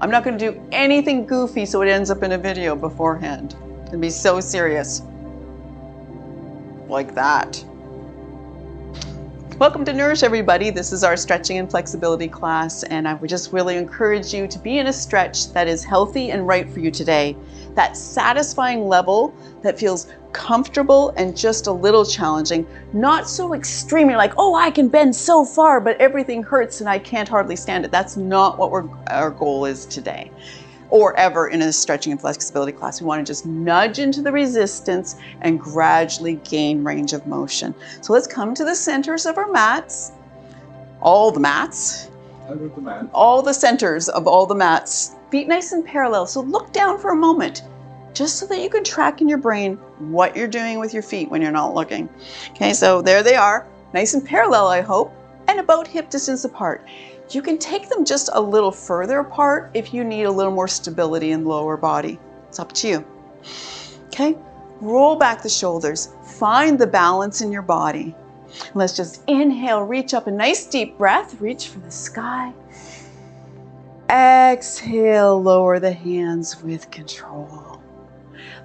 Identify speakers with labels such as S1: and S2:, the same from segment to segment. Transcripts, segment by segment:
S1: I'm not going to do anything goofy so it ends up in a video beforehand. It's going to be so serious. Like that. Welcome to Nourish, everybody. This is our stretching and flexibility class, and I would just really encourage you to be in a stretch that is healthy and right for you today. That satisfying level that feels comfortable and just a little challenging, not so extreme. You're like, oh, I can bend so far, but everything hurts and I can't hardly stand it. That's not what our goal is today, or ever in a stretching and flexibility class. We want to just nudge into the resistance and gradually gain range of motion. So let's come to the centers of our mats, all the mats, all the centers of all the mats, feet nice and parallel. So look down for a moment, just so that you can track in your brain what you're doing with your feet when you're not looking. Okay, so there they are, nice and parallel, I hope, and about hip distance apart. You can take them just a little further apart if you need a little more stability in the lower body. It's up to you. Okay, roll back the shoulders. Find the balance in your body. Let's just inhale, reach up, a nice deep breath. Reach for the sky. Exhale, lower the hands with control.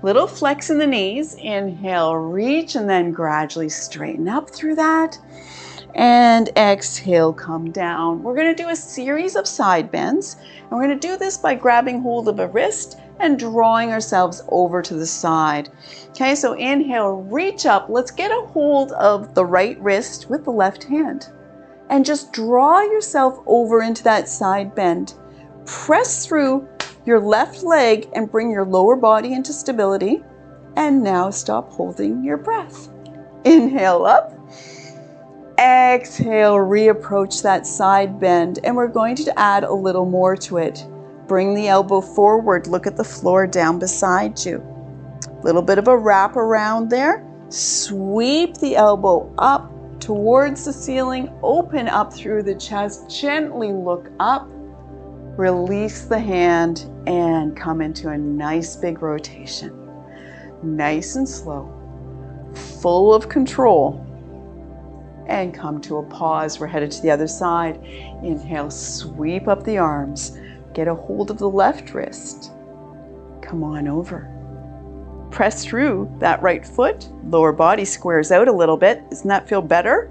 S1: Little flex in the knees. Inhale, reach, and then gradually straighten up through that. And exhale, come down. We're going to do a series of side bends, and we're going to do this by grabbing hold of a wrist and drawing ourselves over to the side. Okay, so inhale, reach up. Let's get a hold of the right wrist with the left hand and just draw yourself over into that side bend. Press through your left leg and bring your lower body into stability. And now stop holding your breath. Inhale up. Exhale, reapproach that side bend, and we're going to add a little more to it. Bring the elbow forward, look at the floor down beside you. A little bit of a wrap around there. Sweep the elbow up towards the ceiling, open up through the chest, gently look up, release the hand, and come into a nice big rotation. Nice and slow, full of control. And come to a pause. We're headed to the other side. Inhale, sweep up the arms. Get a hold of the left wrist. Come on over. Press through that right foot. Lower body squares out a little bit. Doesn't that feel better?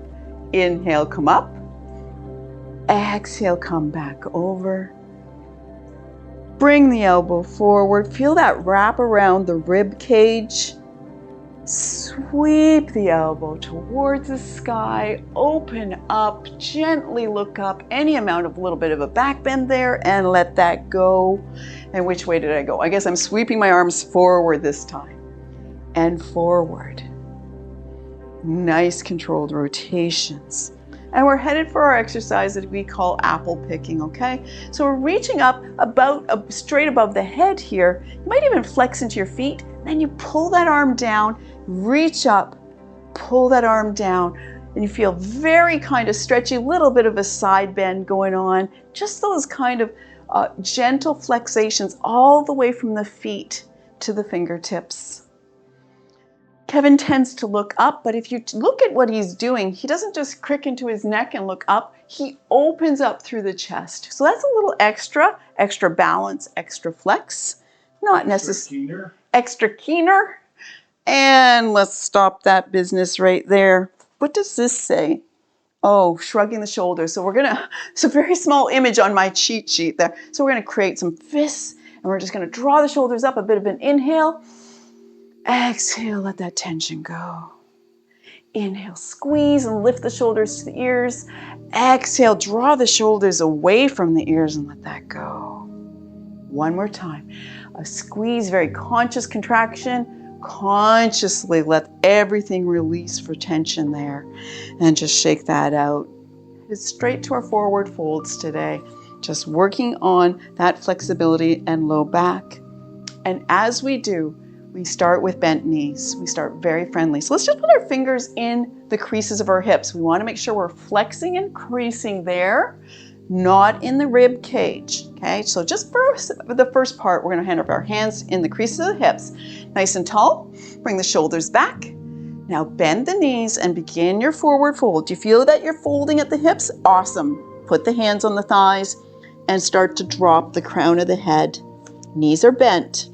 S1: Inhale, come up. Exhale, come back over. Bring the elbow forward. Feel that wrap around the rib cage. Sweep the elbow towards the sky, open up, gently look up, any amount of little bit of a back bend there, and let that go. And which way did I go? I guess I'm sweeping my arms forward this time. And forward. Nice controlled rotations. And we're headed for our exercise that we call apple picking, okay? So we're reaching up about straight above the head here. You might even flex into your feet, then you pull that arm down, reach up, pull that arm down, and you feel very kind of stretchy, little bit of a side bend going on. Just those kind of gentle flexations all the way from the feet to the fingertips. Kevin tends to look up, but if you look at what he's doing, he doesn't just crick into his neck and look up, he opens up through the chest. So that's a little extra balance, extra flex, not necessarily extra keener. And let's stop that business right there. What does this say? Oh, shrugging the shoulders. So it's a very small image on my cheat sheet there. So we're gonna create some fists, and we're just gonna draw the shoulders up, a bit of an inhale. Exhale, let that tension go. Inhale, squeeze and lift the shoulders to the ears. Exhale, draw the shoulders away from the ears and let that go. One more time. A squeeze, very conscious contraction. Consciously let everything release for tension there. And just shake that out. It's straight to our forward folds today. Just working on that flexibility and low back. And as we do, we start with bent knees. We start very friendly. So let's just put our fingers in the creases of our hips. We want to make sure we're flexing and creasing there, not in the rib cage. Okay, so just for the first part, we're going to have our hands in the creases of the hips. Nice and tall. Bring the shoulders back. Now bend the knees and begin your forward fold. Do you feel that you're folding at the hips? Awesome. Put the hands on the thighs and start to drop the crown of the head. Knees are bent.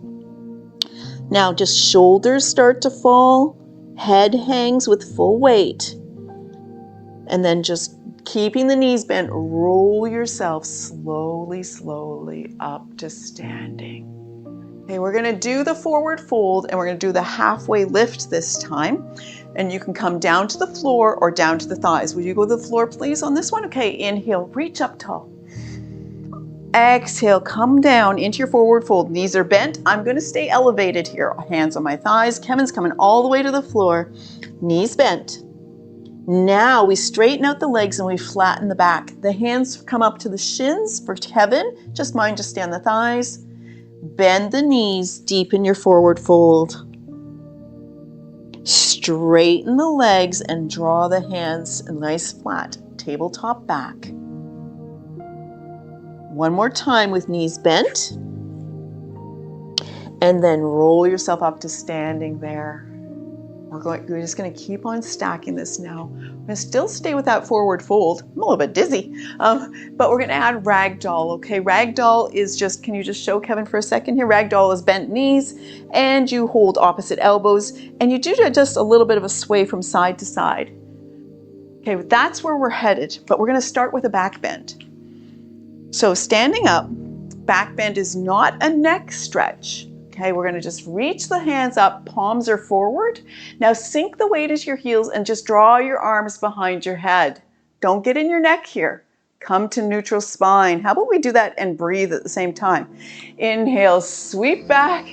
S1: Now just shoulders start to fall, head hangs with full weight. And then just keeping the knees bent, roll yourself slowly, slowly up to standing. Okay, we're gonna do the forward fold and we're gonna do the halfway lift this time. And you can come down to the floor or down to the thighs. Will you go to the floor, please, on this one? Okay, inhale, reach up tall. Exhale, come down into your forward fold. Knees are bent. I'm gonna stay elevated here. Hands on my thighs. Kevin's coming all the way to the floor. Knees bent. Now we straighten out the legs and we flatten the back. The hands come up to the shins for Kevin. Just stay on the thighs. Bend the knees, deepen your forward fold. Straighten the legs and draw the hands nice flat, tabletop back. One more time with knees bent. And then roll yourself up to standing there. We're just going to keep on stacking this now. We're going to still stay with that forward fold. I'm a little bit dizzy, but we're going to add ragdoll. Okay, ragdoll is just, can you just show Kevin for a second here? Ragdoll is bent knees and you hold opposite elbows and you do just a little bit of a sway from side to side. Okay, that's where we're headed, but we're going to start with a back bend. So standing up, back bend is not a neck stretch. Okay, we're going to just reach the hands up, palms are forward. Now sink the weight into your heels and just draw your arms behind your head. Don't get in your neck here. Come to neutral spine. How about we do that and breathe at the same time? Inhale, sweep back.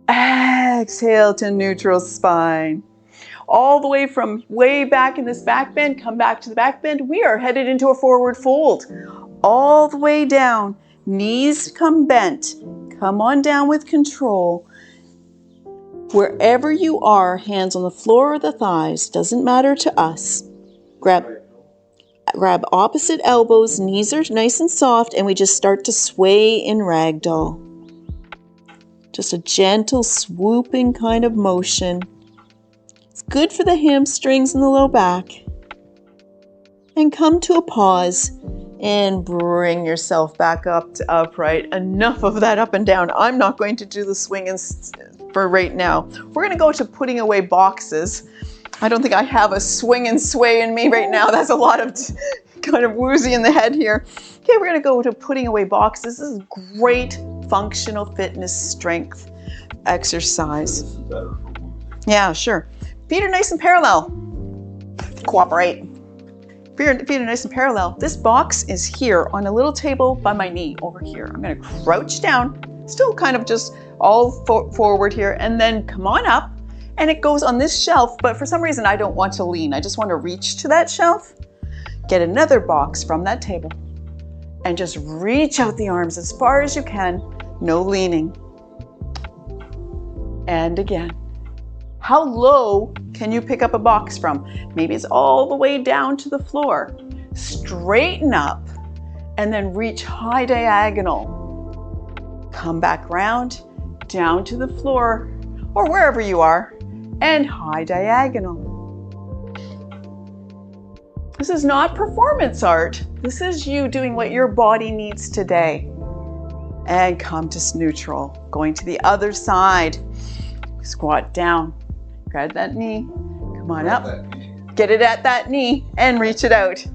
S1: Exhale to neutral spine. All the way from way back in this back bend, come back to the back bend. We are headed into a forward fold. All the way down, knees come bent. Come on down with control. Wherever you are, hands on the floor or the thighs, doesn't matter to us. Grab opposite elbows, knees are nice and soft, and we just start to sway in ragdoll. Just a gentle swooping kind of motion. It's good for the hamstrings and the low back. And come to a pause. And bring yourself back up to upright. Enough of that up and down. I'm not going to do the swing for right now. We're going to go to putting away boxes. I don't think I have a swing and sway in me right now. That's a lot of kind of woozy in the head here. Okay, we're going to go to putting away boxes. This is great functional fitness strength exercise.
S2: This is better for woozy.
S1: Yeah, sure. Feet are nice and parallel. Cooperate. Feet are nice and parallel. This box is here on a little table by my knee over here. I'm going to crouch down, still kind of just all forward here, and then come on up. And it goes on this shelf, but for some reason I don't want to lean. I just want to reach to that shelf, get another box from that table, and just reach out the arms as far as you can. No leaning. And again. How low can you pick up a box from? Maybe it's all the way down to the floor. Straighten up and then reach high diagonal. Come back round, down to the floor or wherever you are, and high diagonal. This is not performance art. This is you doing what your body needs today. And come to neutral. Going to the other side. Squat down. Grab that knee, come on up, get it at that knee and reach it out.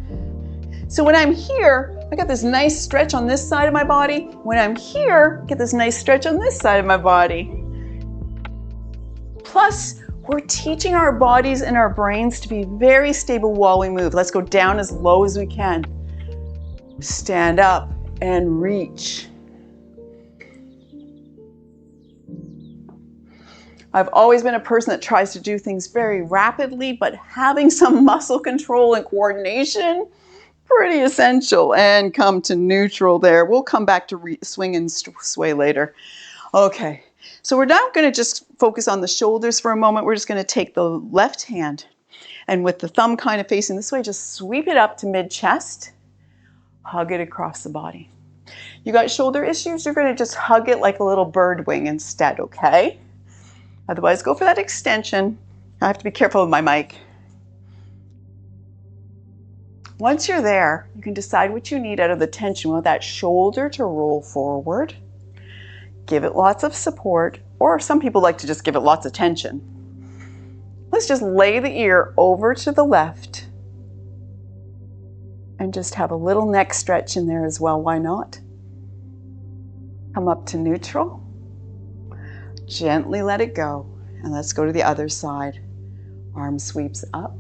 S1: So when I'm here, I got this nice stretch on this side of my body. When I'm here, get this nice stretch on this side of my body. Plus, we're teaching our bodies and our brains to be very stable while we move. Let's go down as low as we can. Stand up and reach. I've always been a person that tries to do things very rapidly, but having some muscle control and coordination, pretty essential. And come to neutral there. We'll come back to swing and sway later. Okay, so we're now going to just focus on the shoulders for a moment. We're just going to take the left hand and with the thumb kind of facing this way, just sweep it up to mid-chest, hug it across the body. You got shoulder issues, you're going to just hug it like a little bird wing instead, okay? Otherwise, go for that extension. I have to be careful with my mic. Once you're there, you can decide what you need out of the tension. We want that shoulder to roll forward. Give it lots of support, or some people like to just give it lots of tension. Let's just lay the ear over to the left and just have a little neck stretch in there as well. Why not? Come up to neutral. Gently let it go. And let's go to the other side. Arm sweeps up.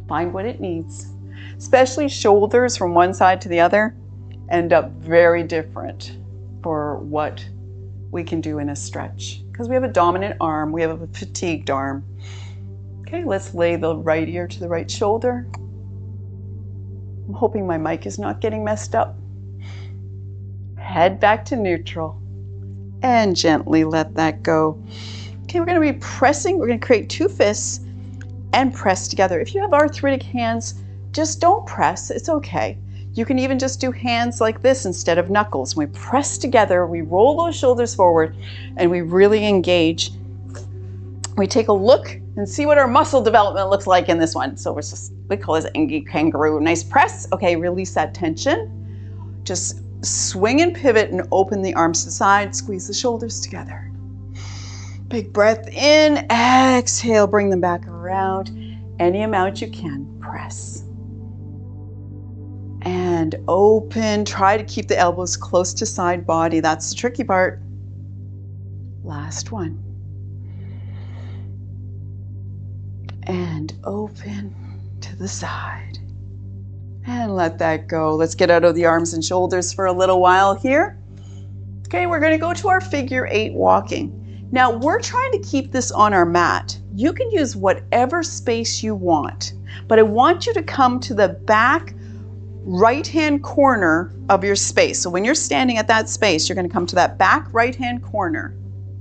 S1: Find what it needs. Especially shoulders from one side to the other end up very different for what we can do in a stretch. Because we have a dominant arm, we have a fatigued arm. Okay, let's lay the right ear to the right shoulder. I'm hoping my mic is not getting messed up. Head back to neutral and gently let that go. Okay, we're going to be pressing. We're going to create two fists and press together. If you have arthritic hands, just don't press. It's okay. You can even just do hands like this instead of knuckles. When we press together, we roll those shoulders forward and we really engage. We take a look and see what our muscle development looks like in this one. So we call this Engi kangaroo. Nice press. Okay, release that tension. Just swing and pivot and open the arms to the side. Squeeze the shoulders together. Big breath in. Exhale, bring them back around. Any amount you can. Press. And open. Try to keep the elbows close to side body. That's the tricky part. Last one. And open to the side. And let that go. Let's get out of the arms and shoulders for a little while here. Okay, we're going to go to our figure 8 walking. Now we're trying to keep this on our mat. You can use whatever space you want, but I want you to come to the back right-hand corner of your space. So when you're standing at that space, you're going to come to that back right-hand corner.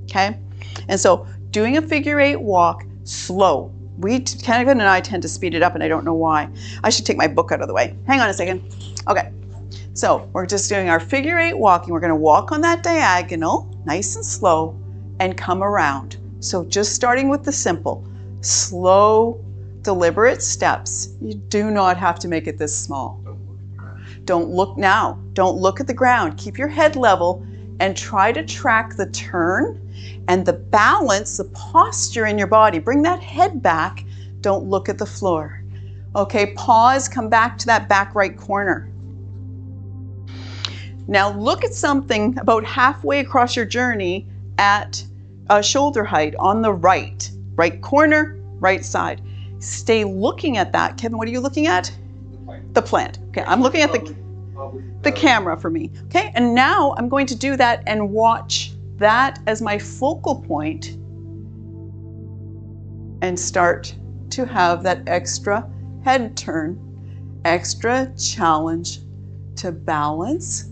S1: Okay? And so doing a figure 8 walk, slow. Kevin and I tend to speed it up, and I don't know why. I should take my book out of the way. Hang on a second. Okay, so we're just doing our figure 8 walking. We're going to walk on that diagonal, nice and slow, and come around. So just starting with the simple, slow, deliberate steps. You do not have to make it this small. Don't look now. Don't look at the ground. Keep your head level and try to track the turn and the balance, the posture in your body. Bring that head back. Don't look at the floor. Okay, pause, come back to that back right corner. Now look at something about halfway across your journey at shoulder height on the right corner, right side. Stay looking at that. Kevin, what are you looking at? The plant. Okay, I'm looking at the camera for me. Okay, and now I'm going to do that and watch that as my focal point and start to have that extra head turn, extra challenge to balance,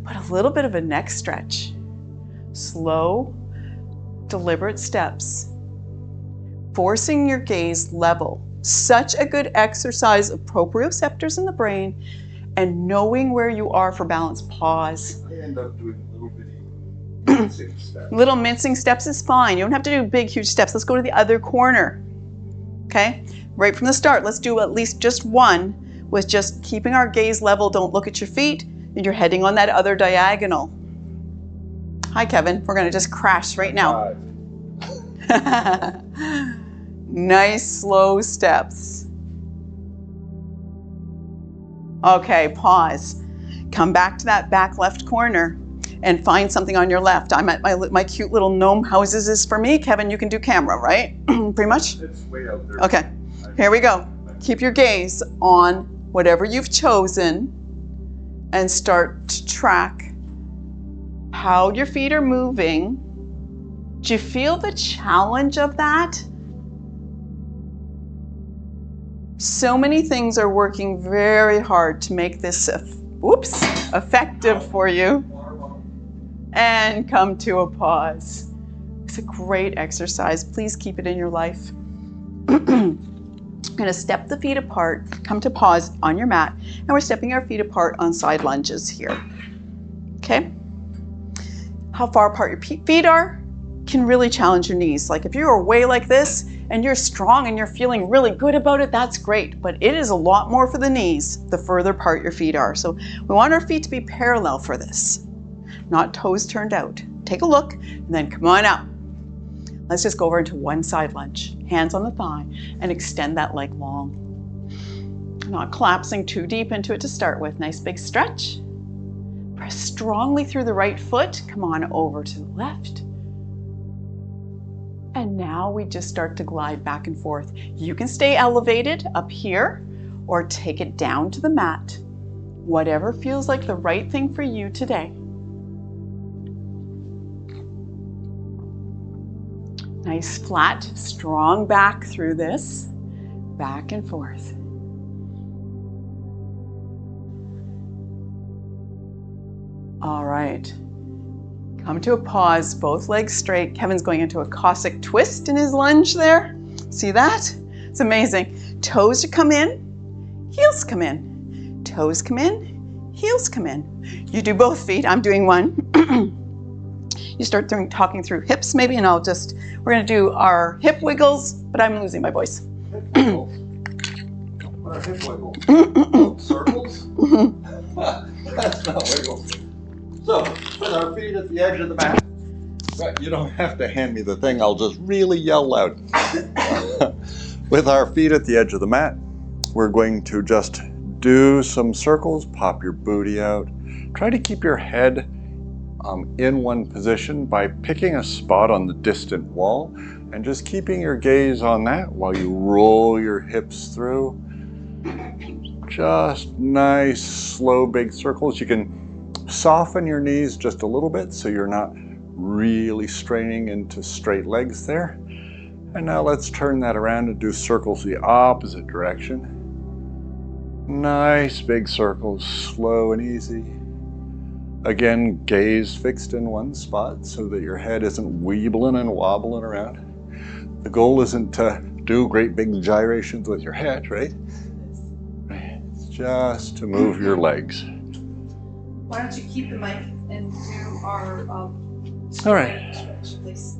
S1: but a little bit of a neck stretch. Slow, deliberate steps. Forcing your gaze level. Such a good exercise of proprioceptors in the brain and knowing where you are for balance. Pause.
S2: I end up doing little bitty mincing steps.
S1: Little mincing steps is fine. You don't have to do big, huge steps. Let's go to the other corner. Okay? Right from the start, let's do at least just one with just keeping our gaze level. Don't look at your feet, and you're heading on that other diagonal. Hi, Kevin. We're going to just crash right now. Nice, slow steps. Okay, pause. Come back to that back left corner and find something on your left. I'm at my cute little gnome houses is for me. Kevin, you can do camera, right? Pretty much?
S2: It's way out there.
S1: Okay, here we go. Keep your gaze on whatever you've chosen and start to track how your feet are moving. Do you feel the challenge of that? So many things are working very hard to make this effective for you. And come to a pause. It's a great exercise. Please keep it in your life. I'm going to step the feet apart, come to pause on your mat, and we're stepping our feet apart on side lunges here. Okay? How far apart your feet are can really challenge your knees. Like if you are way like this and you're strong and you're feeling really good about it, that's great. But it is a lot more for the knees the further apart your feet are. So we want our feet to be parallel for this, not toes turned out. Take a look and then come on up. Let's just go over into one side lunge. Hands on the thigh and extend that leg long. Not collapsing too deep into it to start with. Nice big stretch. Press strongly through the right foot. Come on over to the left. And now we just start to glide back and forth. You can stay elevated up here or take it down to the mat. Whatever feels like the right thing for you today. Nice flat, strong back through this. Back and forth. All right. Come to a pause, both legs straight. Kevin's going into a Cossack twist in his lunge there. See that? It's amazing. Toes come in, heels come in. Toes come in, heels come in. You do both feet, I'm doing one. You start talking through hips maybe, and we're gonna do our hip wiggles, but I'm losing my voice.
S2: Hip wiggles? What are hip wiggles? Circles? That's not wiggles. So, with our feet at the edge of the mat. Right, you don't have to hand me the thing, I'll just really yell loud. With our feet at the edge of the mat, we're going to just do some circles, pop your booty out. Try to keep your head in one position by picking a spot on the distant wall and just keeping your gaze on that while you roll your hips through. Just nice, slow, big circles. You can soften your knees just a little bit so you're not really straining into straight legs there. And now let's turn that around and do circles the opposite direction. Nice big circles, slow and easy. Again, gaze fixed in one spot so that your head isn't weebling and wobbling around. The goal isn't to do great big gyrations with your head, right? It's just to move your legs.
S1: Why don't you keep the mic and do our
S2: All right.
S1: stretch, please.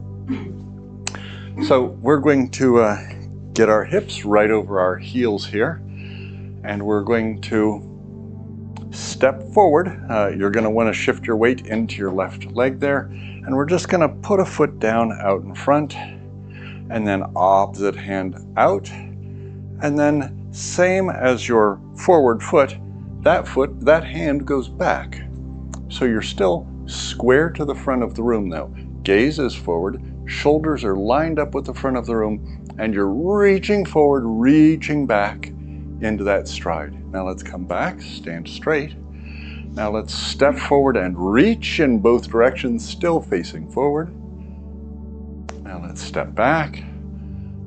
S2: So we're going to get our hips right over our heels here, and we're going to step forward. You're going to want to shift your weight into your left leg there, and we're just going to put a foot down out in front, and then opposite hand out, and then same as your forward foot, that hand goes back. So you're still square to the front of the room though. Gaze is forward, shoulders are lined up with the front of the room, and you're reaching forward, reaching back into that stride. Now let's come back, stand straight. Now let's step forward and reach in both directions, still facing forward. Now let's step back.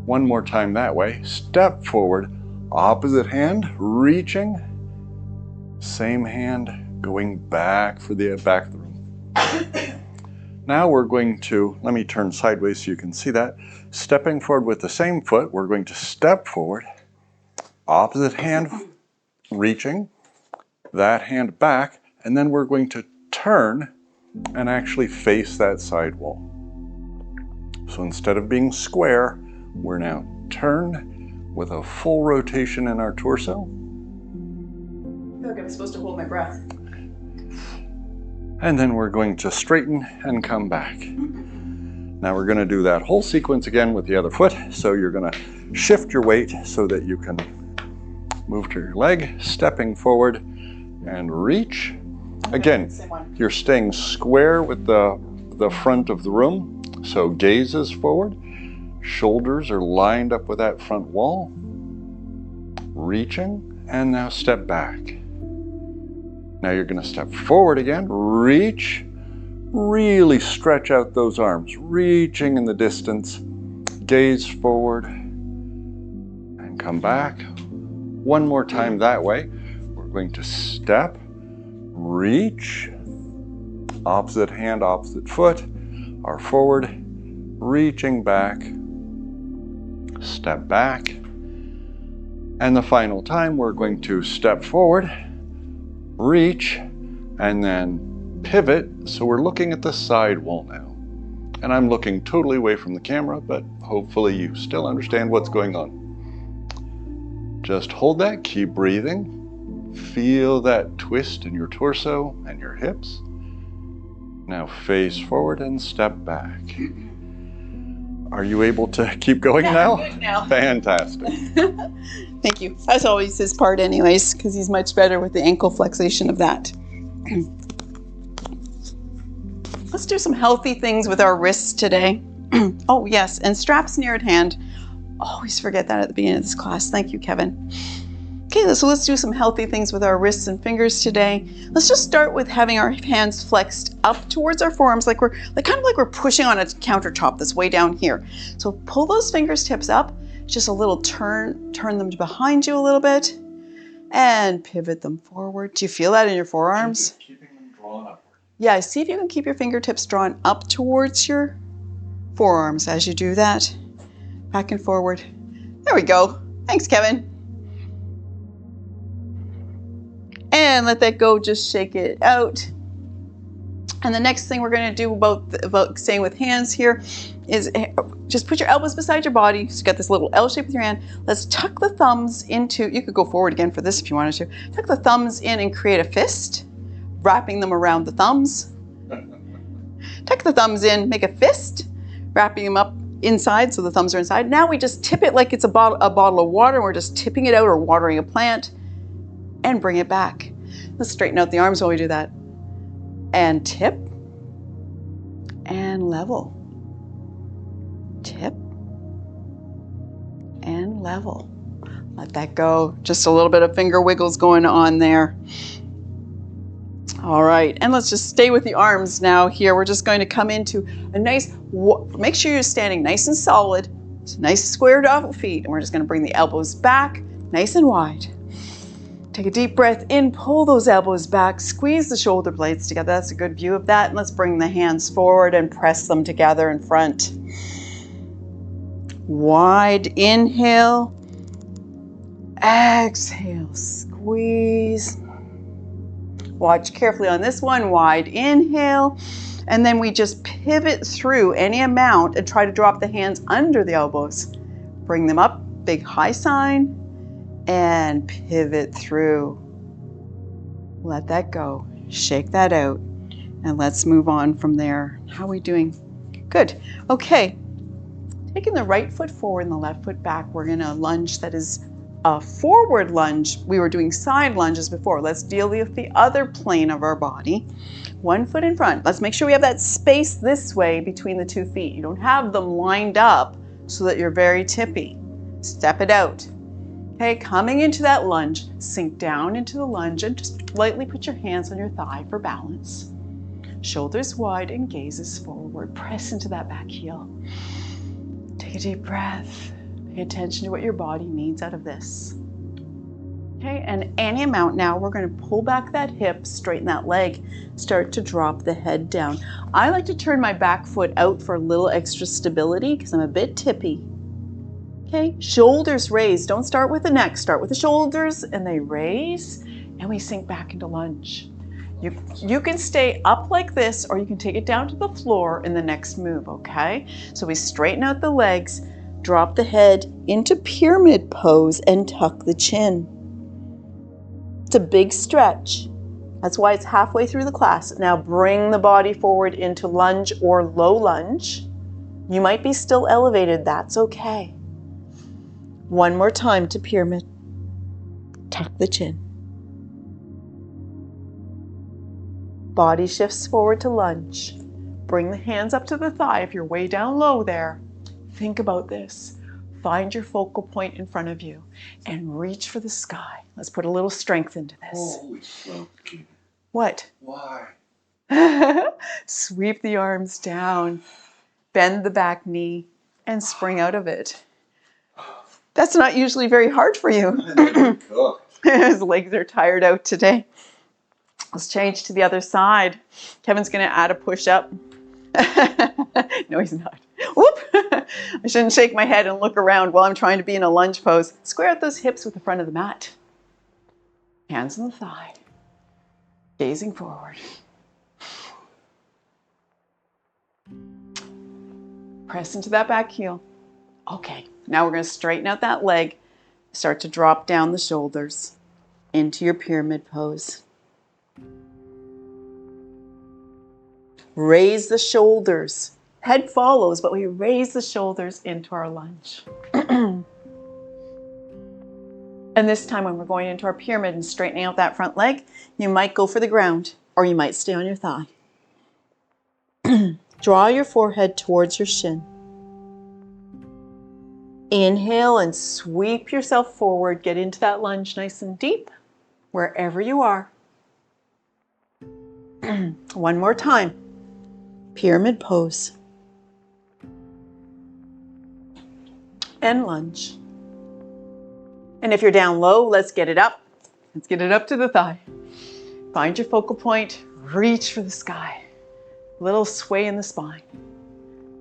S2: One more time that way. Step forward, opposite hand, reaching. Same hand going back for the back of the room. Now we're going to, let me turn sideways so you can see that. Stepping forward with the same foot, we're going to step forward, opposite hand reaching, that hand back, and then we're going to turn and actually face that side wall. So instead of being square, we're now turned with a full rotation in our torso.
S1: I feel like I'm supposed to hold my breath.
S2: And then we're going to straighten and come back. Now we're going to do that whole sequence again with the other foot. So you're going to shift your weight so that you can move to your leg, stepping forward and reach. Again, you're staying square with the front of the room. So gaze is forward, shoulders are lined up with that front wall, reaching, and now step back. Now you're going to step forward again, reach, really stretch out those arms, reaching in the distance, gaze forward, and come back. One more time that way. We're going to step, reach, opposite hand, opposite foot, are forward, reaching back, step back. And the final time we're going to step forward, reach, and then pivot. So we're looking at the side wall now. And I'm looking totally away from the camera, but hopefully you still understand what's going on. Just hold that, keep breathing. Feel that twist in your torso and your hips. Now face forward and step back. Are you able to keep going now?
S1: I'm good now.
S2: Fantastic.
S1: Thank you. That's always his part anyways, because he's much better with the ankle flexation of that. Let's do some healthy things with our wrists today. Oh yes, and straps near at hand. Always forget that at the beginning of this class. Thank you, Kevin. Okay, so let's do some healthy things with our wrists and fingers today. Let's just start with having our hands flexed up towards our forearms, like we're pushing on a countertop that's way down here. So pull those fingertips up, just a little turn them behind you a little bit, and pivot them forward. Do you feel that in your forearms?
S2: Keeping them drawn upward.
S1: Yeah, see if you can keep your fingertips drawn up towards your forearms as you do that. Back and forward. There we go. Thanks, Kevin. And let that go, just shake it out. And the next thing we're going to do about staying with hands here is just put your elbows beside your body. So you got this little L shape with your hand. Let's tuck the thumbs into, you could go forward again for this if you wanted to. Tuck the thumbs in and create a fist, wrapping them around the thumbs. Tuck the thumbs in, make a fist, wrapping them up inside so the thumbs are inside. Now we just tip it like it's a bottle of water, and we're just tipping it out or watering a plant. And bring it back. Let's straighten out the arms while we do that. And tip. And level. Tip. And level. Let that go. Just a little bit of finger wiggles going on there. All right, and let's just stay with the arms now here. We're just going to come into a nice, make sure you're standing nice and solid. Nice squared off feet. And we're just going to bring the elbows back nice and wide. Take a deep breath in, pull those elbows back, squeeze the shoulder blades together. That's a good view of that. And let's bring the hands forward and press them together in front. Wide inhale. Exhale, squeeze. Watch carefully on this one. Wide inhale. And then we just pivot through any amount and try to drop the hands under the elbows. Bring them up, big high sign. And pivot through. Let that go. Shake that out. And let's move on from there. How are we doing? Good. Okay. Taking the right foot forward and the left foot back, we're going to lunge. That is a forward lunge. We were doing side lunges before. Let's deal with the other plane of our body. One foot in front. Let's make sure we have that space this way between the 2 feet. You don't have them lined up so that you're very tippy. Step it out. Okay, coming into that lunge, sink down into the lunge and just lightly put your hands on your thigh for balance. Shoulders wide and gazes forward. Press into that back heel. Take a deep breath. Pay attention to what your body needs out of this. Okay, and any amount now, we're going to pull back that hip, straighten that leg, start to drop the head down. I like to turn my back foot out for a little extra stability because I'm a bit tippy. Okay, shoulders raised. Don't start with the neck. Start with the shoulders and they raise and we sink back into lunge. You can stay up like this or you can take it down to the floor in the next move, okay? So we straighten out the legs, drop the head into pyramid pose and tuck the chin. It's a big stretch. That's why it's halfway through the class. Now bring the body forward into lunge or low lunge. You might be still elevated. That's okay. One more time to pyramid. Tuck the chin. Body shifts forward to lunge. Bring the hands up to the thigh if you're way down low there. Think about this. Find your focal point in front of you and reach for the sky. Let's put a little strength into this.
S2: Holy smoke.
S1: What?
S2: Why?
S1: Sweep the arms down, bend the back knee, and spring out of it. That's not usually very hard for you. His legs are tired out today. Let's change to the other side. Kevin's going to add a push-up. No, he's not. Whoop! I shouldn't shake my head and look around while I'm trying to be in a lunge pose. Square out those hips with the front of the mat. Hands on the thigh. Gazing forward. Press into that back heel. Okay, now we're going to straighten out that leg. Start to drop down the shoulders into your pyramid pose. Raise the shoulders. Head follows, but we raise the shoulders into our lunge. And this time when we're going into our pyramid and straightening out that front leg, you might go for the ground or you might stay on your thigh. Draw your forehead towards your shin. Inhale and sweep yourself forward. Get into that lunge nice and deep, wherever you are. One more time. Pyramid pose. And lunge. And if you're down low, let's get it up. Let's get it up to the thigh. Find your focal point. Reach for the sky. Little sway in the spine.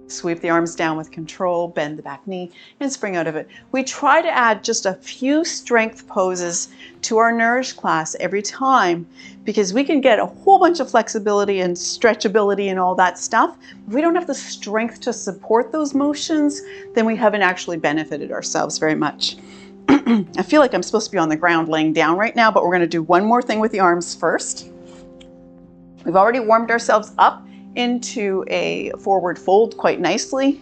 S1: Sweep the arms down with control, bend the back knee, and spring out of it. We try to add just a few strength poses to our Nourish class every time because we can get a whole bunch of flexibility and stretchability and all that stuff. If we don't have the strength to support those motions, then we haven't actually benefited ourselves very much. I feel like I'm supposed to be on the ground laying down right now, but we're going to do one more thing with the arms first. We've already warmed ourselves up into a forward fold quite nicely.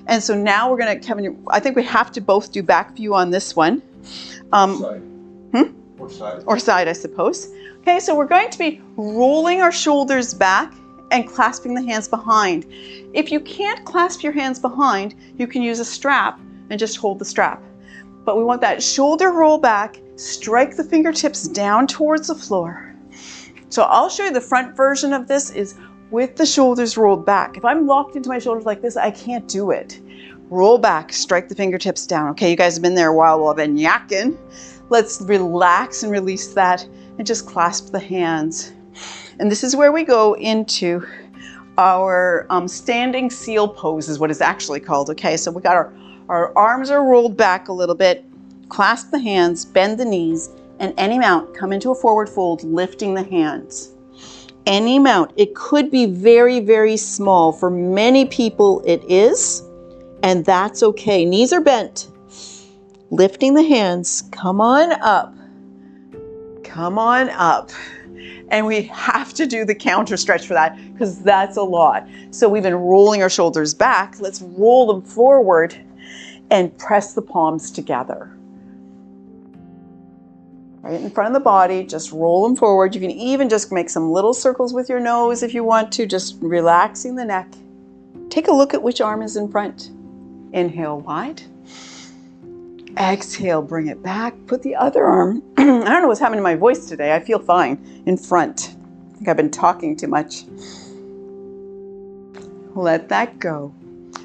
S1: And so now we're going to, Kevin, I think we have to both do back view on this one.
S2: Side. Or side.
S1: Or side, I suppose. Okay, so we're going to be rolling our shoulders back and clasping the hands behind. If you can't clasp your hands behind, you can use a strap and just hold the strap. But we want that shoulder roll back, strike the fingertips down towards the floor. So I'll show you the front version of this is with the shoulders rolled back. If I'm locked into my shoulders like this, I can't do it. Roll back, strike the fingertips down. Okay, you guys have been there a while I've been yakking. Let's relax and release that and just clasp the hands. And this is where we go into our standing seal pose is what it's actually called. Okay, so we got our arms are rolled back a little bit, clasp the hands, bend the knees, and any amount, come into a forward fold, lifting the hands. Any amount. It could be very, very small. For many people it is, and that's okay. Knees are bent. Lifting the hands. Come on up. Come on up. And we have to do the counter stretch for that because that's a lot. So we've been rolling our shoulders back. Let's roll them forward and press the palms together. Right in front of the body, just roll them forward. You can even just make some little circles with your nose if you want to, just relaxing the neck. Take a look at which arm is in front. Inhale wide. Exhale, bring it back. Put the other arm, I don't know what's happening to my voice today. I feel fine, in front. I think I've been talking too much. Let that go.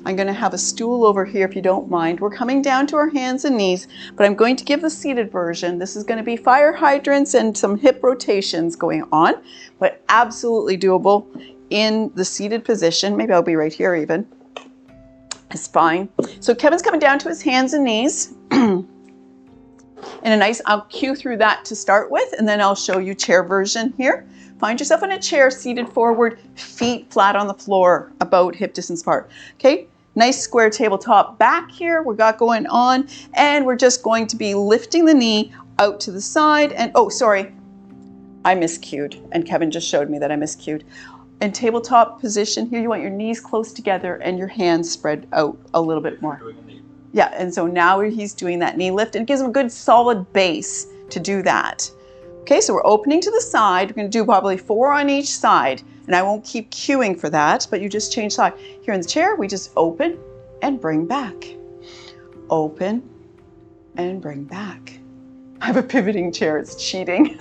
S1: I'm going to have a stool over here if you don't mind. We're coming down to our hands and knees, but I'm going to give the seated version. This is going to be fire hydrants and some hip rotations going on, but absolutely doable in the seated position. Maybe I'll be right here even. It's fine. So Kevin's coming down to his hands and knees. And I'll cue through that to start with, and then I'll show you chair version here. Find yourself in a chair, seated forward, feet flat on the floor, about hip distance apart. Okay, nice square tabletop back here we got going on, and we're just going to be lifting the knee out to the side. And oh, sorry, I miscued, and Kevin just showed me that I miscued. In tabletop position here, you want your knees close together and your hands spread out a little bit more. Yeah, and so now he's doing that knee lift, and it gives him a good solid base to do that. Okay, so we're opening to the side. We're going to do probably 4 on each side, and I won't keep cueing for that, but you just change side. Here in the chair, we just open and bring back. Open and bring back. I have a pivoting chair, it's cheating.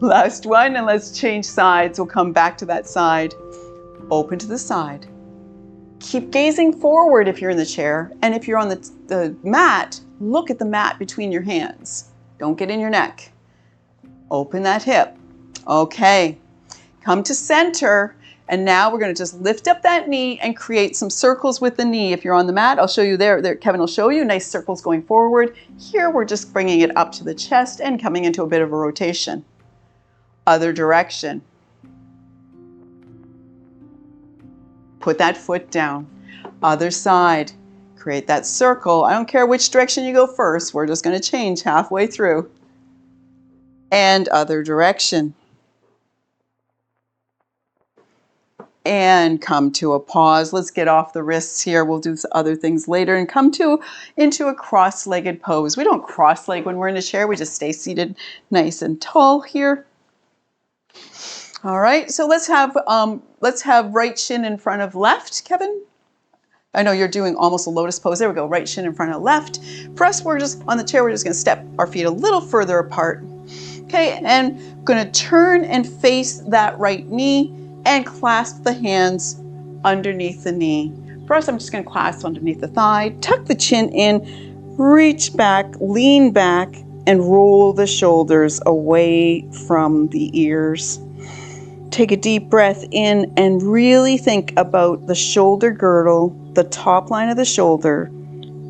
S1: Last one, and let's change sides. We'll come back to that side. Open to the side. Keep gazing forward if you're in the chair, and if you're on the mat, look at the mat between your hands. Don't get in your neck. Open that hip. Okay, come to center, and now we're going to just lift up that knee and create some circles with the knee. If you're on the mat, I'll show you there. Kevin will show you nice circles going forward. Here we're just bringing it up to the chest and coming into a bit of a rotation. Other direction. Put that foot down. Other side. Create that circle. I don't care which direction you go first. We're just going to change halfway through. And other direction. And come to a pause. Let's get off the wrists here. We'll do other things later and come into a cross-legged pose. We don't cross-leg when we're in a chair. We just stay seated nice and tall here. All right, so let's have right shin in front of left, Kevin. I know you're doing almost a lotus pose. There we go, right shin in front of left. For us, we're just on the chair, we're just gonna step our feet a little further apart. Okay, and gonna turn and face that right knee and clasp the hands underneath the knee. For us, I'm just gonna clasp underneath the thigh, tuck the chin in, reach back, lean back, and roll the shoulders away from the ears. Take a deep breath in and really think about the shoulder girdle, the top line of the shoulder,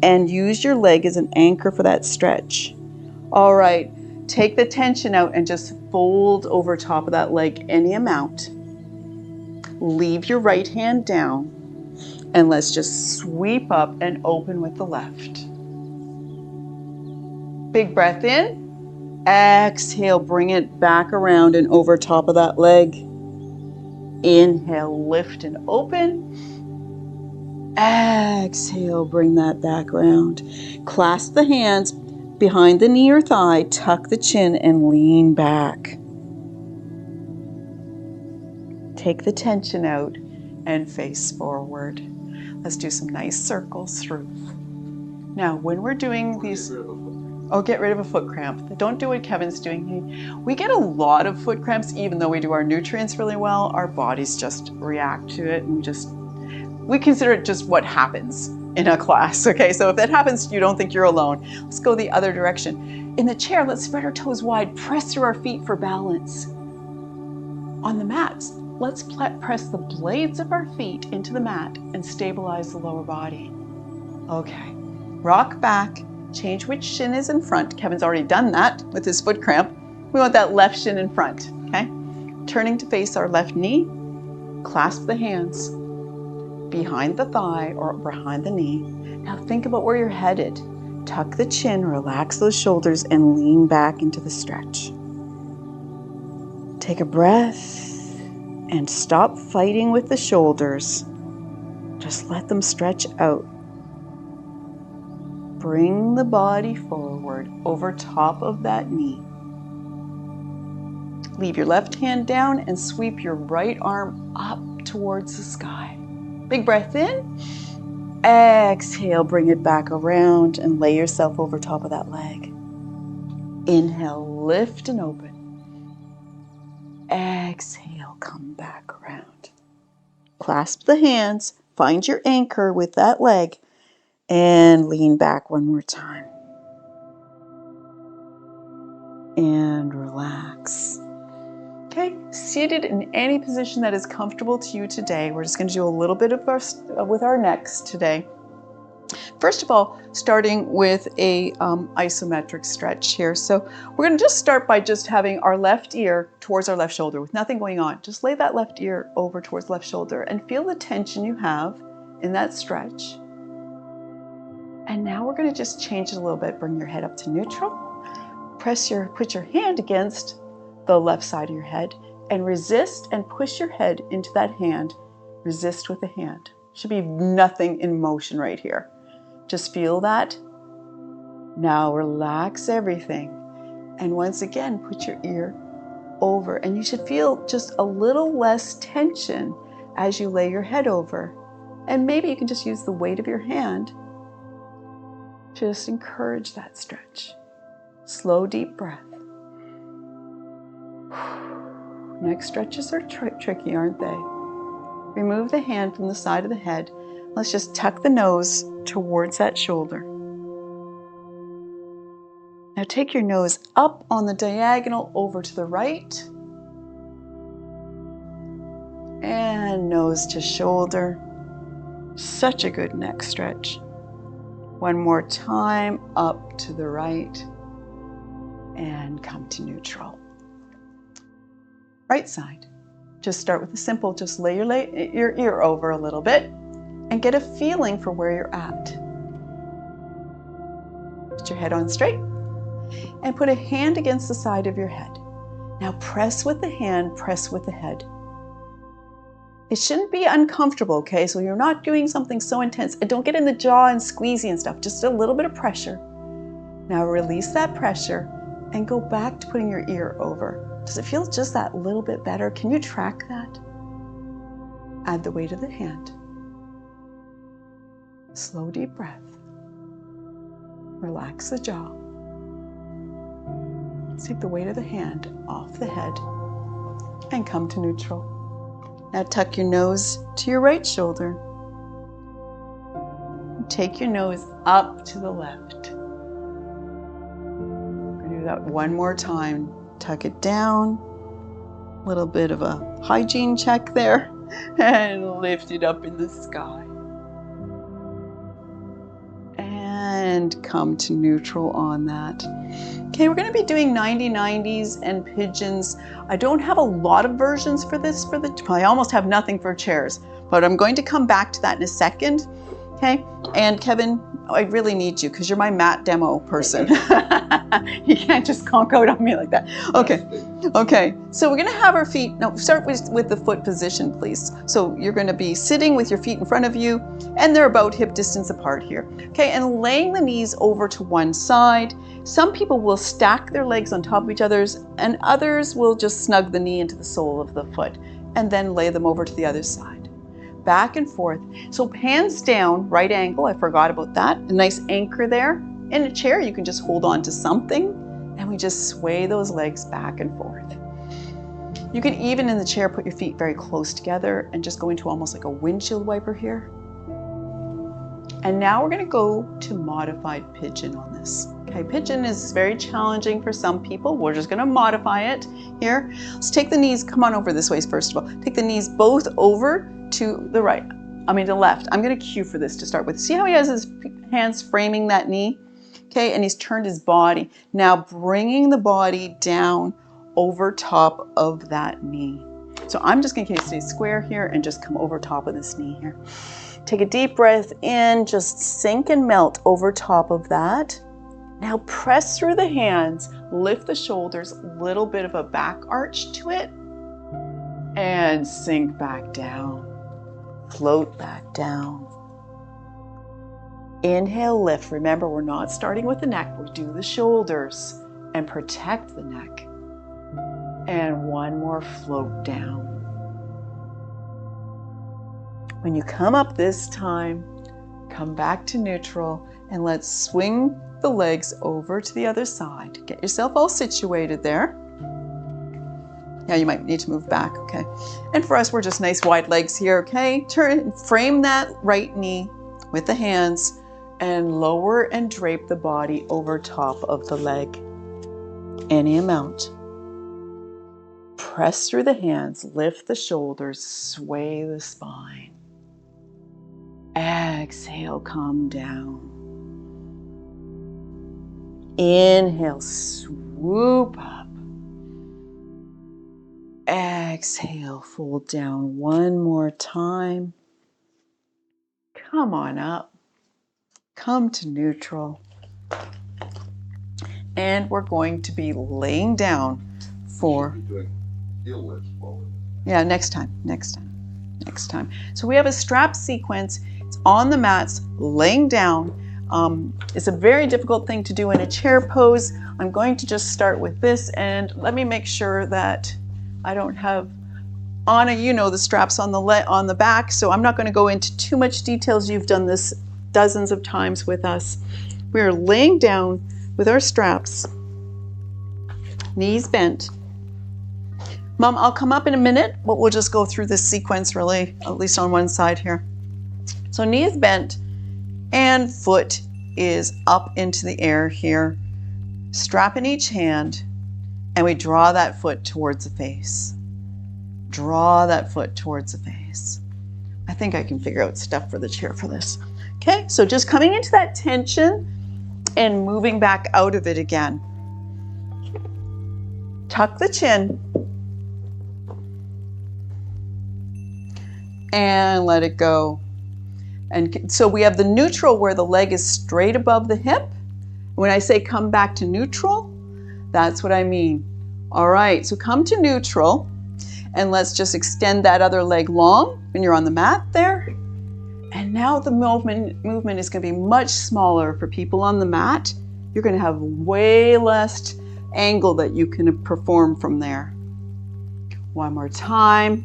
S1: and use your leg as an anchor for that stretch. All right, take the tension out and just fold over top of that leg any amount. Leave your right hand down and let's just sweep up and open with the left. Big breath in. Exhale, bring it back around and over top of that leg. Inhale, lift and open. Exhale, bring that back around. Clasp the hands behind the knee or thigh, tuck the chin and lean back. Take the tension out and face forward. Let's do some nice circles through. Now, when we're doing these, get rid of a foot cramp. Don't do what Kevin's doing. We get a lot of foot cramps even though we do our nutrients really well. Our bodies just react to it and we consider it just what happens in a class. Okay, so if that happens, you don't think you're alone. Let's go the other direction. In the chair, let's spread our toes wide, press through our feet for balance. On the mats, let's press the blades of our feet into the mat and stabilize the lower body. Okay, rock back, change which shin is in front. Kevin's already done that with his foot cramp. We want that left shin in front, okay? Turning to face our left knee, clasp the hands behind the thigh or behind the knee. Now think about where you're headed. Tuck the chin, relax those shoulders, and lean back into the stretch. Take a breath and stop fighting with the shoulders. Just let them stretch out. Bring the body forward over top of that knee. Leave your left hand down and sweep your right arm up towards the sky. Big breath in. Exhale, bring it back around and lay yourself over top of that leg. Inhale, lift and open. Exhale, come back around. Clasp the hands, find your anchor with that leg, and lean back one more time. And relax. Okay, seated in any position that is comfortable to you today. We're just going to do a little bit of with our necks today. First of all, starting with a isometric stretch here. So we're going to just start by just having our left ear towards our left shoulder with nothing going on. Just lay that left ear over towards left shoulder and feel the tension you have in that stretch. And now we're going to just change it a little bit. Bring your head up to neutral. Put your hand against the left side of your head and resist and push your head into that hand. Resist with the hand. Should be nothing in motion right here. Just feel that. Now relax everything. And once again, put your ear over. And you should feel just a little less tension as you lay your head over. And maybe you can just use the weight of your hand to just encourage that stretch. Slow, deep breath. Neck stretches are tricky, aren't they? Remove the hand from the side of the head. Let's just tuck the nose towards that shoulder. Now take your nose up on the diagonal over to the right. And nose to shoulder. Such a good neck stretch. One more time, up to the right. And come to neutral. Right side. Just start with the simple, just lay your ear over a little bit and get a feeling for where you're at. Put your head on straight and put a hand against the side of your head. Now press with the hand, press with the head. It shouldn't be uncomfortable, okay? So you're not doing something so intense. And don't get in the jaw and squeezy and stuff, just a little bit of pressure. Now release that pressure and go back to putting your ear over. Does it feel just that little bit better? Can you track that? Add the weight of the hand. Slow, deep breath. Relax the jaw. Take the weight of the hand off the head and come to neutral. Now tuck your nose to your right shoulder. Take your nose up to the left. We're going to do that one more time. Tuck it down. A little bit of a hygiene check there. And lift it up in the sky. And come to neutral on that. Okay, we're going to be doing 90-90s and pigeons. I don't have a lot of versions for this. I almost have nothing for chairs, but I'm going to come back to that in a second. Okay, and Kevin, I really need you because you're my mat demo person. You can't just conk out on me like that. Okay, so we're going to have our feet, no, start with the foot position, please. So you're going to be sitting with your feet in front of you, and they're about hip distance apart here. Okay, and laying the knees over to one side. Some people will stack their legs on top of each other's, and others will just snug the knee into the sole of the foot, and then lay them over to the other side. Back and forth. So hands down, right angle, I forgot about that. A nice anchor there. In a chair, you can just hold on to something, and we just sway those legs back and forth. You can even in the chair put your feet very close together and just go into almost like a windshield wiper here. And now we're going to go to modified pigeon on this. Okay, pigeon is very challenging for some people. We're just going to modify it here. Let's take the knees, come on over this way first of all. Take the knees both over to the right, the left. I'm going to cue for this to start with. See how he has his hands framing that knee? Okay, and he's turned his body. Now bringing the body down over top of that knee. So I'm just going to stay square here and just come over top of this knee here. Take a deep breath in, just sink and melt over top of that. Now press through the hands, lift the shoulders, little bit of a back arch to it, and sink back down. Float back down. Inhale, lift. Remember, we're not starting with the neck. We do the shoulders and protect the neck. And one more float down. When you come up this time, come back to neutral and let's swing the legs over to the other side. Get yourself all situated there. Yeah, you might need to move back, okay? And for us, we're just nice wide legs here, okay? Turn, frame that right knee with the hands and lower and drape the body over top of the leg. Any amount. Press through the hands, lift the shoulders, sway the spine. Exhale, come down. Inhale, swoop up. Exhale, fold down one more time. Come on up. Come to neutral. And we're going to be laying down for...
S2: Heel lifts forward.
S1: Yeah, next time. So we have a strap sequence. It's on the mats, laying down. It's a very difficult thing to do in a chair pose. I'm going to just start with this, and let me make sure that I don't have, Anna, you know the straps on the back, so I'm not going to go into too much details. You've done this dozens of times with us. We're laying down with our straps, knees bent. Mom, I'll come up in a minute, but we'll just go through this sequence really, at least on one side here. So knees bent and foot is up into the air here. Strap in each hand, and we draw that foot towards the face. Draw that foot towards the face. I think I can figure out stuff for the chair for this. Okay, so just coming into that tension and moving back out of it again. Tuck the chin. and let it go. And so we have the neutral where the leg is straight above the hip. When I say come back to neutral, that's what I mean. All right, so come to neutral, and let's just extend that other leg long when you're on the mat there. And now the movement is going to be much smaller for people on the mat. You're going to have way less angle that you can perform from there. One more time.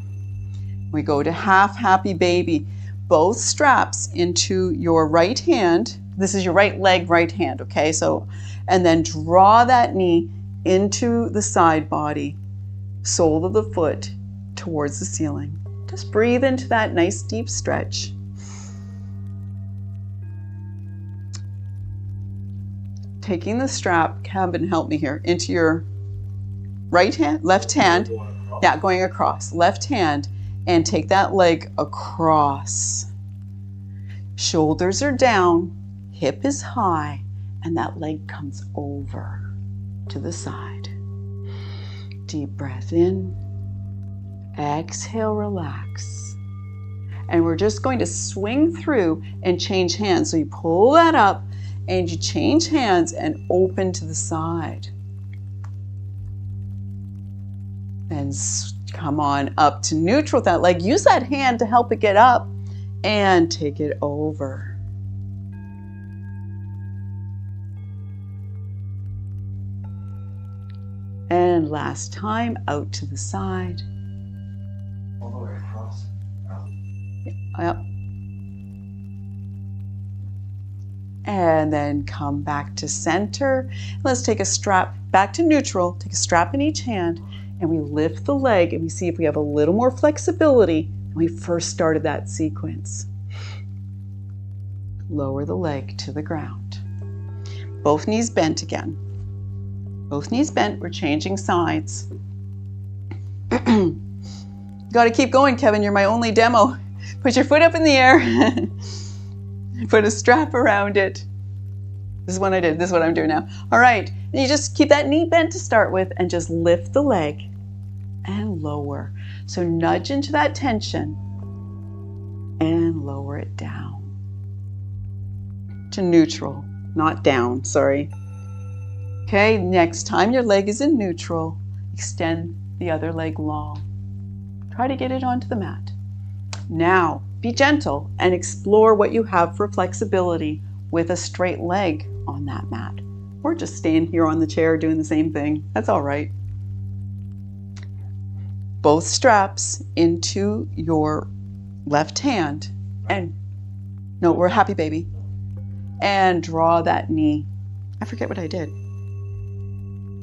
S1: We go to half happy baby. Both straps into your right hand. This is your right leg, right hand, okay? So, and then draw that knee into the side body, sole of the foot towards the ceiling. Just breathe into that nice deep stretch. Taking the strap, Kevin, help me here, into your right hand, left hand. Yeah, going across. Left hand, and take that leg across. Shoulders are down, hip is high, and that leg comes over to the side. Deep breath in. Exhale, relax. And we're just going to swing through and change hands. So you pull that up, and you change hands and open to the side. And come on up to neutral with that leg. Use that hand to help it get up and take it over. And last time, out to the side.
S2: All the way across.
S1: Yep. And then come back to center. Let's take a strap back to neutral. Take a strap in each hand, and we lift the leg, and we see if we have a little more flexibility when we first started that sequence. Lower the leg to the ground. Both knees bent again. Both knees bent. We're changing sides. Got to keep going, Kevin. You're my only demo. Put your foot up in the air. Put a strap around it. This is what I did. This is what I'm doing now. All right. And you just keep that knee bent to start with and just lift the leg and lower. So nudge into that tension and lower it down to neutral, not down, sorry. Okay, next time your leg is in neutral, extend the other leg long. Try to get it onto the mat. Now, be gentle and explore what you have for flexibility with a straight leg on that mat. Or just staying here on the chair doing the same thing. That's all right. Both straps into your left hand. And, no, we're happy baby. And draw that knee. I forget what I did.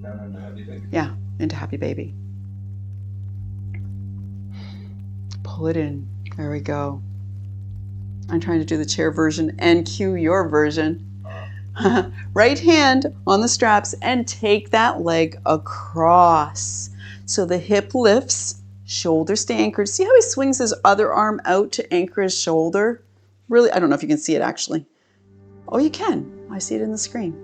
S2: Down into happy baby.
S1: Yeah, into happy baby. Pull it in. There we go. I'm trying to do the chair version and cue your version. Right hand on the straps and take that leg across. So the hip lifts, shoulders stay anchored. See how he swings his other arm out to anchor his shoulder? Really, I don't know if you can see it actually. Oh, you can. I see it in the screen.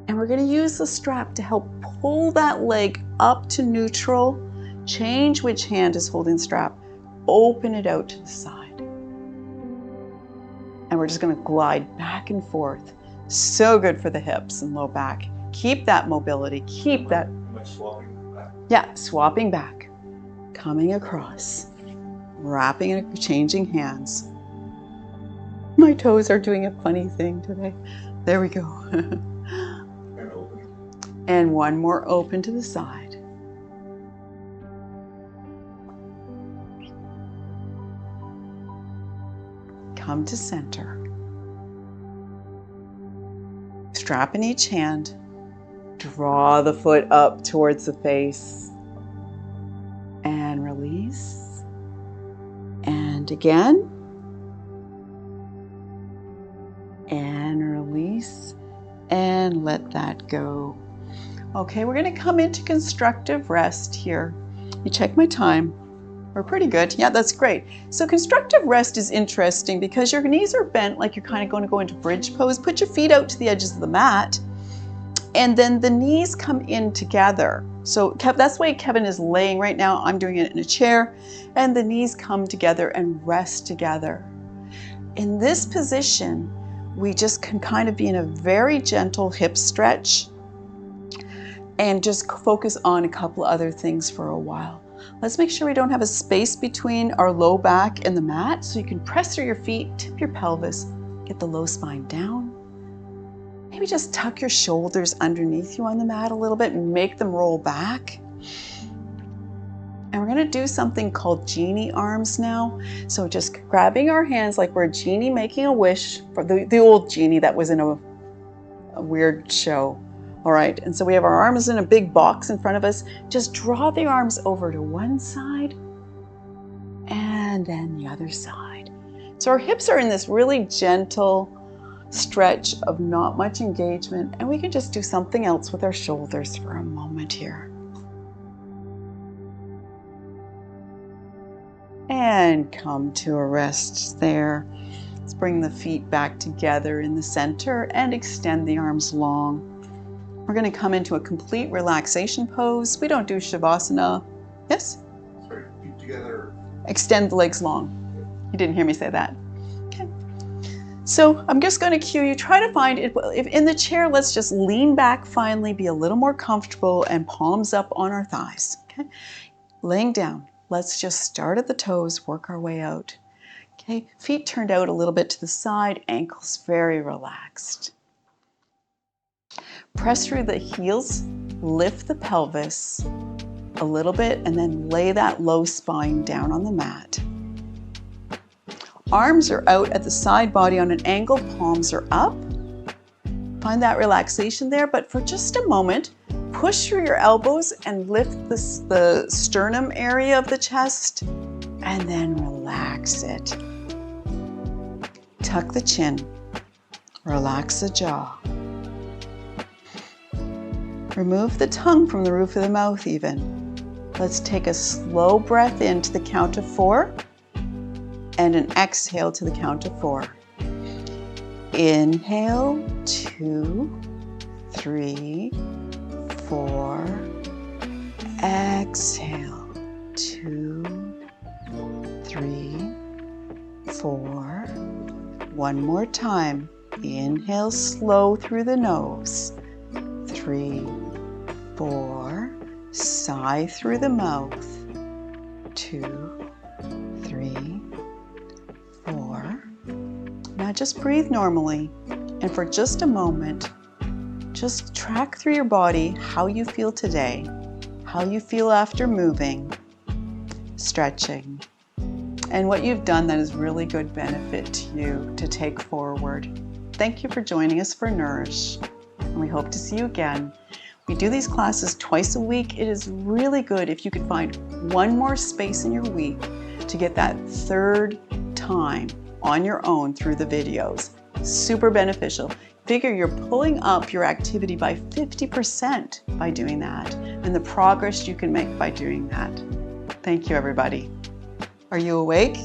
S1: And we're going to use the strap to help pull that leg up to neutral. Change which hand is holding the strap. Open it out to the side. And we're just going to glide back and forth. So good for the hips and low back. Keep that mobility. Keep that.
S2: Swapping back.
S1: Yeah, swapping back. Coming across. Wrapping and changing hands. My toes are doing a funny thing today. There we go.
S2: And open.
S1: And one more open to the side. Come to center. Strap in each hand. Draw the foot up towards the face. And release. And again. And release. And let that go. Okay, we're going to come into constructive rest here. You check my time. We're pretty good. Yeah, that's great. So constructive rest is interesting because your knees are bent like you're kind of going to go into bridge pose. Put your feet out to the edges of the mat And then the knees come in together. So that's the way Kevin is laying right now. I'm doing it in a chair, and the knees come together and rest together. In this position, we just can kind of be in a very gentle hip stretch and just focus on a couple other things for a while. Let's make sure we don't have a space between our low back and the mat, so you can press through your feet, tip your pelvis, get the low spine down. Maybe just tuck your shoulders underneath you on the mat a little bit and make them roll back. And we're going to do something called genie arms now. So just grabbing our hands like we're a genie making a wish, for the old genie that was in a weird show. All right, and so we have our arms in a big box in front of us. Just draw the arms over to one side and then the other side. So our hips are in this really gentle stretch of not much engagement, and we can just do something else with our shoulders for a moment here. And come to a rest there. Let's bring the feet back together in the center and extend the arms long. We're going to come into a complete relaxation pose. We don't do Shavasana. Yes?
S2: Sorry, feet together.
S1: Extend the legs long. You didn't hear me say that. Okay. So I'm just going to cue you. Try to find it. If in the chair, let's just lean back finally, be a little more comfortable, and palms up on our thighs. Okay. Laying down. Let's just start at the toes, work our way out. Okay, feet turned out a little bit to the side, ankles very relaxed. Press through the heels, lift the pelvis a little bit, and then lay that low spine down on the mat. Arms are out at the side body on an angle, palms are up. Find that relaxation there, but for just a moment, push through your elbows and lift the sternum area of the chest, and then relax it. Tuck the chin, relax the jaw. Remove the tongue from the roof of the mouth even. Let's take a slow breath in to the count of 4 and an exhale to the count of 4. Inhale, 2, 3, 4. Exhale, 2, 3, 4. One more time. Inhale slow through the nose. 3, 4. Sigh through the mouth. 2, 3, 4. Now just breathe normally, and for just a moment, just track through your body how you feel today, how you feel after moving, stretching, and what you've done that is really good benefit to you to take forward. Thank you for joining us for Nourish, and we hope to see you again. We do these classes twice a week. It is really good if you could find one more space in your week to get that third time on your own through the videos. Super beneficial. Figure you're pulling up your activity by 50% by doing that, and the progress you can make by doing that. Thank you, everybody. Are you awake?